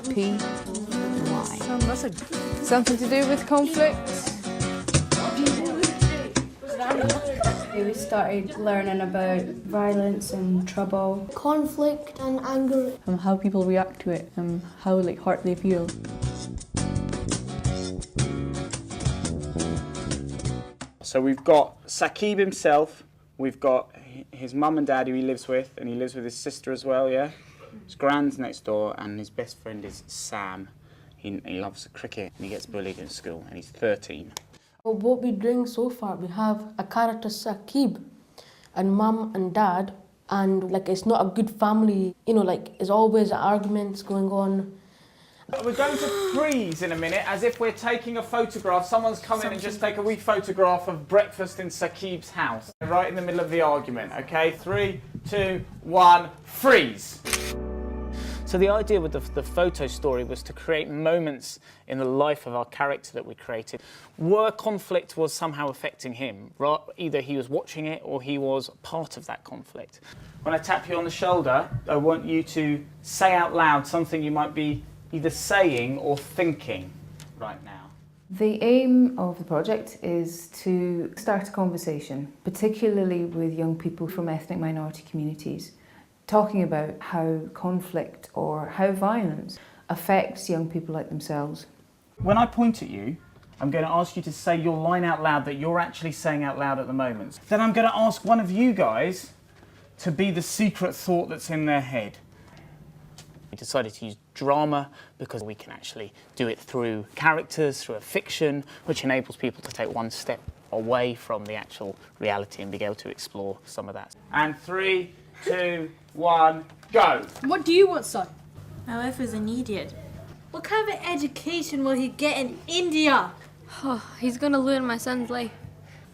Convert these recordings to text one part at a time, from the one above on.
M-P-Y. Something to do with conflict? We started learning about violence and trouble. Conflict and anger. How people react to it and how hurt they feel. So we've got Saqib himself, we've got his mum and dad who he lives with, and he lives with his sister as well, yeah? His grand's next door, and his best friend is Sam. He loves cricket and he gets bullied in school, and he's 13. What we're doing so far, we have a character Saqib and mum and dad, and it's not a good family, there's always arguments going on. We're going to freeze in a minute as if we're taking a photograph. Someone's come in and just take a wee photograph of breakfast in Saqib's house, right in the middle of the argument, okay? 3, 2, 1, freeze! So the idea with the photo story was to create moments in the life of our character that we created where conflict was somehow affecting him. Right? Either he was watching it or he was part of that conflict. When I tap you on the shoulder, I want you to say out loud something you might be either saying or thinking right now. The aim of the project is to start a conversation, particularly with young people from ethnic minority communities, talking about how conflict or how violence affects young people like themselves. When I point at you, I'm going to ask you to say your line out loud that you're actually saying out loud at the moment. Then I'm going to ask one of you guys to be the secret thought that's in their head. We decided to use drama because we can actually do it through characters, through a fiction, which enables people to take one step away from the actual reality and be able to explore some of that. And 3, 2, 1, go! What do you want, son? My wife is an idiot. What kind of education will he get in India? Oh, he's gonna ruin my son's life.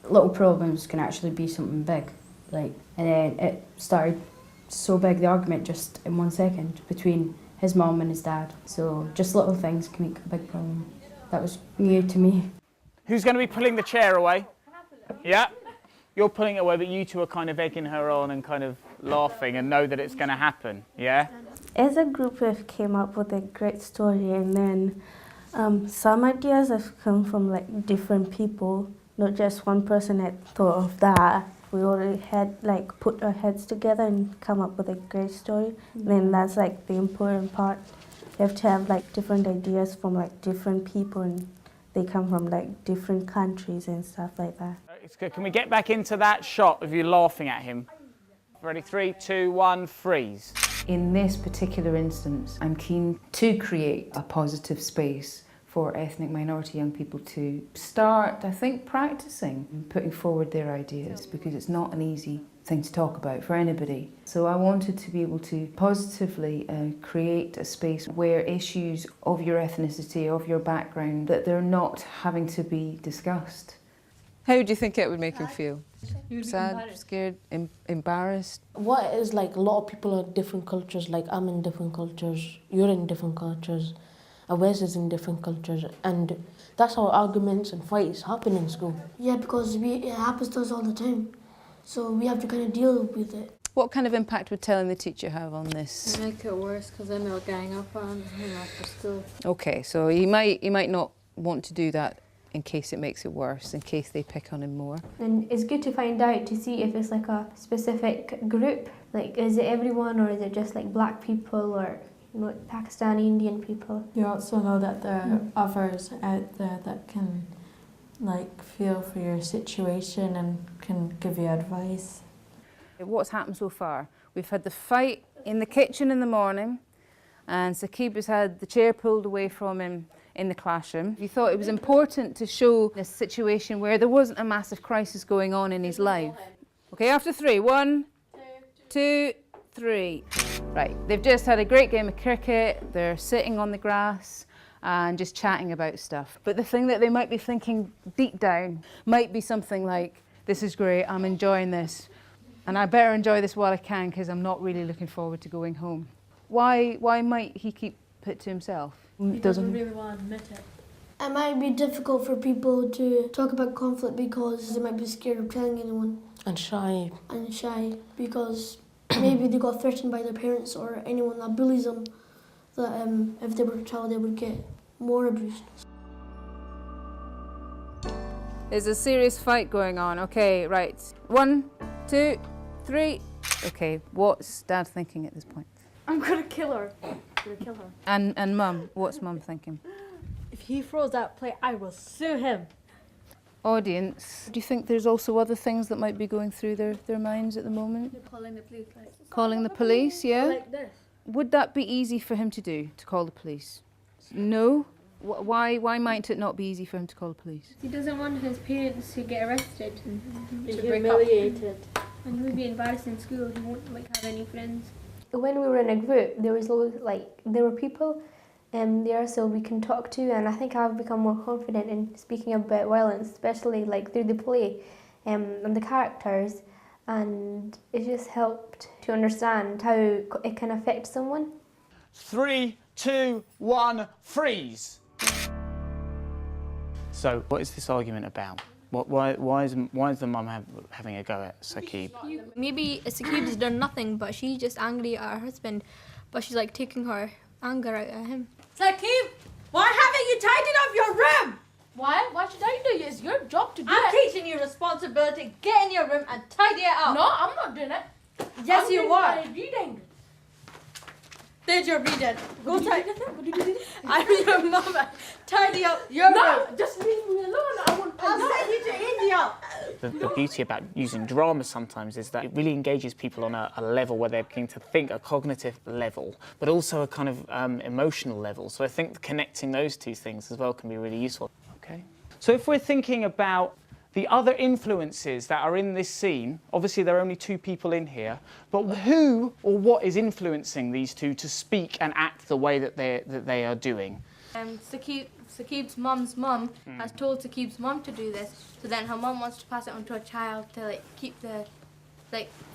Little problems can actually be something big. And then it started so big, the argument just in 1 second between his mum and his dad. So just little things can make a big problem. That was new to me. Who's going to be pulling the chair away? Yeah? You're pulling it away, but you two are kind of egging her on and kind of laughing and know that it's going to happen, yeah? As a group, we came up with a great story, and then some ideas have come from different people, not just one person had thought of that. We already had put our heads together and come up with a great story. And then that's the important part. You have to have different ideas from different people, and they come from different countries and stuff like that. It's good. Can we get back into that shot of you laughing at him? Ready, 3, 2, 1, freeze. In this particular instance, I'm keen to create a positive space for ethnic minority young people to start, I think, practicing and putting forward their ideas, because it's not an easy thing to talk about for anybody. So I wanted to be able to positively create a space where issues of your ethnicity, of your background, that they're not having to be discussed. How do you think it would make him feel? Sad, scared, embarrassed? What is a lot of people are different cultures, I'm in different cultures, you're in different cultures, Wes is in different cultures, and that's how arguments and fights happen in school. Yeah, because it happens to us all the time, so we have to kind of deal with it. What kind of impact would telling the teacher have on this? Make it worse, because then they'll gang up on him after school. Okay, so he might not want to do that in case it makes it worse, in case they pick on him more. And it's good to find out to see if it's a specific group, is it everyone, or is it just black people or Pakistani, Indian people. You also know that there are others out there that can feel for your situation and can give you advice. What's happened so far? We've had the fight in the kitchen in the morning, and Saqib has had the chair pulled away from him in the classroom. We thought it was important to show this situation where there wasn't a massive crisis going on in his life. Okay, after 3, 1, 2, 3. Right, they've just had a great game of cricket, they're sitting on the grass and just chatting about stuff. But the thing that they might be thinking deep down might be something like, this is great, I'm enjoying this, and I better enjoy this while I can because I'm not really looking forward to going home. Why might he keep it to himself? He doesn't really want to admit it. It might be difficult for people to talk about conflict because they might be scared of telling anyone. And shy. And shy, because maybe they got threatened by their parents or anyone that bullies them, that if they were a child they would get more abused. There's a serious fight going on. Okay, right. 1, 2, 3. Okay, what's Dad thinking at this point? I'm gonna kill her. I'm gonna kill her. And Mum, what's Mum thinking? If he throws that plate, I will sue him. Audience, do you think there's also other things that might be going through their minds at the moment? Calling the police. Calling the police, yeah? Like this. Would that be easy for him to do, to call the police? No? Why might it not be easy for him to call the police? He doesn't want his parents to get arrested and to break Humiliated. up. And he would be embarrassed in school. He won't have any friends. When we were in a group, there were people there so we can talk to, and I think I've become more confident in speaking about violence, especially through the play and the characters, and it just helped to understand how it can affect someone. 3, 2, 1, freeze. So, what is this argument about? Why is the mum having a go at Saqib? Maybe Saqib's done nothing, but she's just angry at her husband, but she's taking her anger out at him. Saqib, why haven't you tidied up your room? Why? Why should I do it? It's your job to do I'm it. teaching you responsibility. Get in your room and tidy it up. No, I'm not doing it. Yes, I'm you doing are. my reading. Did your reading? Go What tidy. did you do? I'm your mama. Tidy up your No, room. just leave me alone. I want to I'll send you to India. The beauty about using drama sometimes is that it really engages people on a level where they're beginning to think, a cognitive level, but also a kind of emotional level. So I think connecting those two things as well can be really useful. Okay. So if we're thinking about the other influences that are in this scene, obviously there are only 2 people in here, but who or what is influencing these 2 to speak and act the way that they are doing? Saqib's mum's mum has told Saqib's mum to do this, so then her mum wants to pass it on to a child to keep the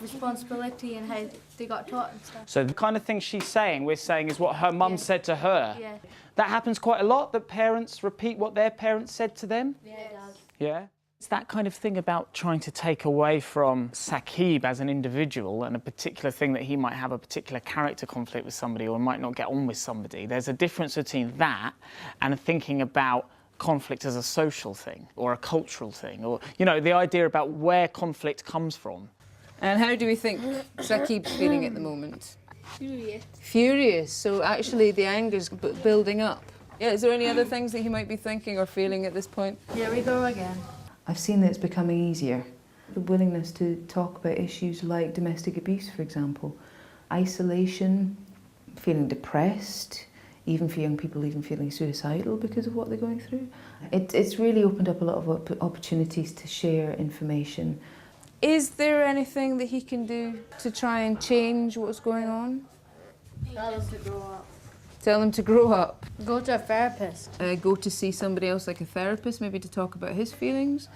responsibility and how they got taught and stuff. So the kind of thing we're saying is what her mum said to her. Yeah. That happens quite a lot, that parents repeat what their parents said to them? Yeah, it does. Yeah? It's that kind of thing about trying to take away from Saqib as an individual and a particular thing that he might have a particular character conflict with somebody or might not get on with somebody. There's a difference between that and thinking about conflict as a social thing or a cultural thing or, the idea about where conflict comes from. And how do we think Saqib's feeling at the moment? Furious. Furious, so actually the anger's building up. Yeah, is there any other things that he might be thinking or feeling at this point? Here we go again. I've seen that it's becoming easier. The willingness to talk about issues like domestic abuse, for example, isolation, feeling depressed, even for young people even feeling suicidal because of what they're going through. It's really opened up a lot of opportunities to share information. Is there anything that he can do to try and change what's going on? Tell us to grow up. Tell him to grow up. Go to a therapist. Go to see somebody else like a therapist, maybe to talk about his feelings.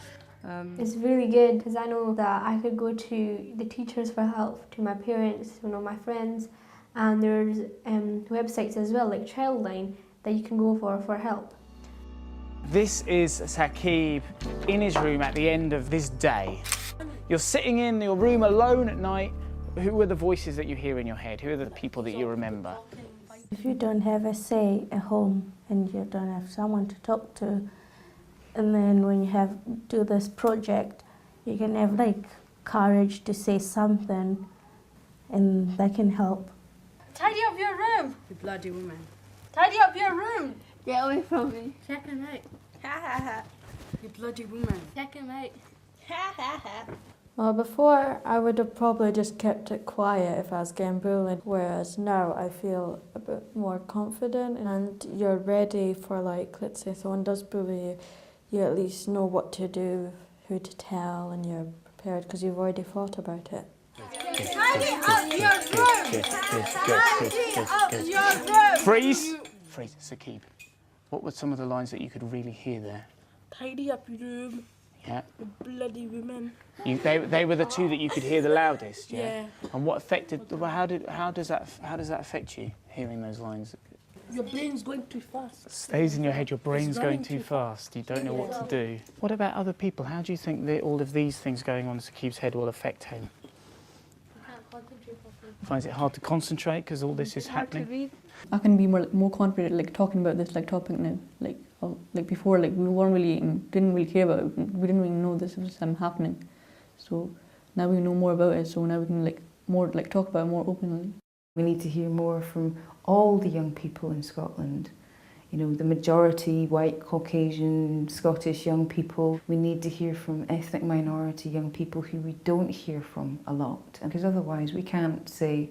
It's really good because I know that I could go to the teachers for help, to my parents, my friends, and there's websites as well, like Childline, that you can go for help. This is Saqib in his room at the end of this day. You're sitting in your room alone at night. Who are the voices that you hear in your head? Who are the people that you remember? If you don't have a say at home and you don't have someone to talk to, and then when you do this project, you can have courage to say something, and that can help. Tidy up your room. You bloody woman. Tidy up your room. Get away from me. Check him out. Ha ha ha. You bloody woman. Check him out. Ha ha ha. Well, before I would have probably just kept it quiet if I was getting bullied, whereas now I feel a bit more confident and you're ready for let's say someone does bully you, you at least know what to do, who to tell, and you're prepared because you've already thought about it. Tidy up your room. Tidy up your room. Freeze! Freeze, Saqib. What were some of the lines that you could really hear there? Tidy up your room. Yeah. You bloody woman. They were the 2 that you could hear the loudest, yeah? Yeah. And what affected? Well, how does that affect you? Hearing those lines. Your brain's going too fast. It stays in your head. Your brain's going running too too fast. You don't know what to do. What about other people? How do you think that all of these things going on in Saqib's head will affect him? He can't concentrate Finds it hard to concentrate because all this is happening. I can be more confident like talking about this topic now. Like before, like we weren't really didn't really care about it. We didn't really know this was happening. So now we know more about it. So now we can talk about it more openly. We need to hear more from all the young people in Scotland. You know, the majority white, Caucasian, Scottish young people. We need to hear from ethnic minority young people who we don't hear from a lot. Because otherwise we can't say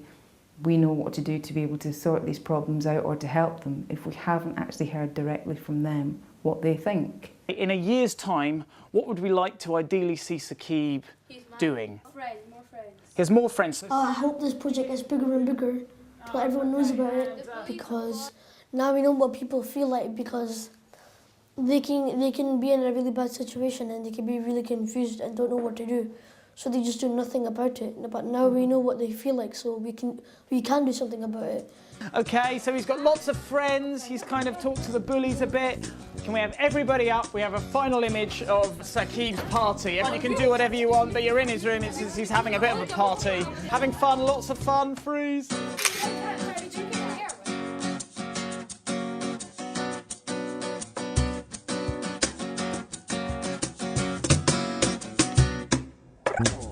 we know what to do to be able to sort these problems out or to help them if we haven't actually heard directly from them what they think. In a year's time, what would we like to ideally see Saqib doing? More friends. He has more friends. I hope this project gets bigger and bigger till everyone knows about it, because now we know what people feel like, because they can be in a really bad situation and they can be really confused and don't know what to do. So they just do nothing about it. But now we know what they feel like, so we can do something about it. Okay, so he's got lots of friends. He's kind of talked to the bullies a bit. Can we have everybody up? We have a final image of Saqib's party. You can do whatever you want, but you're in his room. He's having a bit of a party. Having fun, lots of fun. Freeze. Oh.